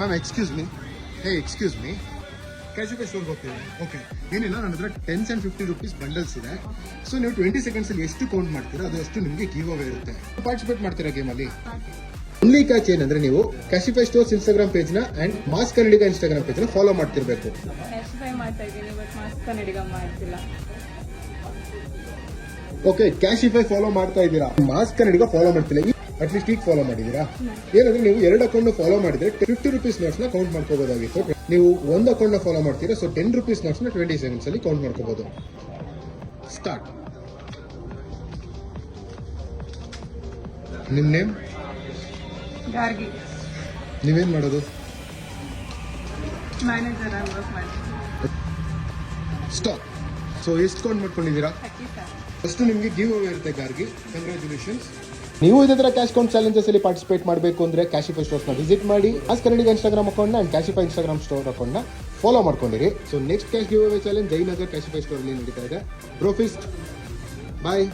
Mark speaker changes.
Speaker 1: Ma'am excuse me Cashify ಸ್ಟೋರ್ಗೆ ಹೋಗ್ತೀವಿ. Okay, ಏನಿಲ್ಲ, ನನ್ನ ಹತ್ರ 10 and 50 rupees ಬಂಡಲ್ಸ್ ಇದೆ. ಸೊ ನೀವು 20 seconds ಅಲ್ಲಿ ಎಷ್ಟು ಕೌಂಟ್ ಮಾಡ್ತೀರಾ ಅದು ಅಷ್ಟು ನಿಮಗೆ ಗಿವ್ ಅವೇ ಇರುತ್ತೆ. ಪಾರ್ಟಿಸಿಪೇಟ್ ಮಾಡ್ತೀರಾ ಗೇಮಲ್ಲಿ? ಓನ್ಲಿ ಕ್ಯಾಚ್ ಏನಂದ್ರೆ ನೀವು ಕ್ಯಾಶಿಫೈ ಸ್ಟೋರ್ಸ್ ಇನ್ಸ್ಟಾಗ್ರಾಮ್ ಪೇಜ್ನ ಅಂಡ್ ಮಾಸ್ ಕನ್ನಡಿಗ ಇನ್ಸ್ಟಾಗ್ರಾಮ್ ಪೇಜ್ನ ಫಾಲೋ ಮಾಡ್ತಿರ್ಬೇಕು.
Speaker 2: ಕ್ಯಾಶಿಫೈ ಮಾಡ್ತಾ ಇದ್ದೀನಿ ಬಟ್ ಮಾಸ್ ಕನ್ನಡಿಗ ಮಾಡ್ತಿಲ್ಲ.
Speaker 1: ಓಕೆ, ಕ್ಯಾಶಿಫೈ ಫಾಲೋ ಮಾಡ್ತಾ ಇದ್ದೀರಾ, ಮಾಸ್ ಕನ್ನಡಿಗ ಫಾಲೋ ಮಾಡ್ತಿಲ್ಲ. ಅಟ್ಲೀಸ್ಟ್ ಈಗ ಫಾಲೋ ಮಾಡಿದೀರಾ? ಏನಂದ್ರೆ ನೀವು 2 ಅಕೌಂಟ್ ಫಾಲೋ ಮಾಡಿದ್ರೆ 50 rupees ನೋಟ್ಸ್ ನ ಕೌಂಟ್ ಮಾಡ್ಕೋಬಹುದಾಗಿತ್ತು. ನೀವು 1 ಅಕೌಂಟ್ ಫಾಲೋ ಮಾಡ್ತೀರಾ, ಸೊ 10 rupees ನೋಟ್ಸ್ ನ 20 seconds ಅಲ್ಲಿ ಕೌಂಟ್ ಮಾಡ್ಕೋಬಹುದು. ಸ್ಟಾರ್ಟ್. ನಿಮ್ ನೇಮ್?
Speaker 2: ಗಾರ್ಗಿ.
Speaker 1: ನೀವೇನ್ ಮಾಡೋದು?
Speaker 2: ಮ್ಯಾನೇಜರ್ ಆಗಿ ವರ್ಕ್ ಮಾಡ್ತೀನಿ.
Speaker 1: ಸ್ಟಾಪ್. ಸೊ ಎಷ್ಟು ಕೌಂಟ್ ಮಾಡ್ಕೊಂಡಿದ್ದೀರಾ? ಫಸ್ಟ್ ನಿಮಗೆ ಗಿವ್ ಅವೇ ಇರುತ್ತೆ ಗಾರ್ಗಿ. ಕಂಗ್ರ್ಯಾಚುಲೇಷನ್ಸ್. ನೀವು ಇದೇ ತರ ಕ್ಯಾಶ್ ಕೌಂಟ್ ಚಾಲೆಂಜಸ್ ಅಲ್ಲಿ ಪಾರ್ಟಿಸಿಪೇಟ್ ಮಾಡಬೇಕು ಅಂದ್ರೆ ಕ್ಯಾಶಿಫೈ ಸ್ಟೋರ್ಸ್ ನ ವಿಸಿಟ್ ಮಾಡಿ. ಮಾಸ್ ಕನ್ನಡಿಗ ಇನ್ಸ್ಟಾಗ್ರಾಮ್ ಅಕೌಂಟ್ ನ and Cashify Instagram store account ನ ಫಾಲೋ ಮಾಡ್ಕೊಂಡಿರಿ. So next cash give away challenge Jayanagar Cashify store ಅಲ್ಲಿ ನಡೀತಾ ಇದೆ. ಬ್ರೋಫಿಸ್ಟ್ ಬಾಯ್.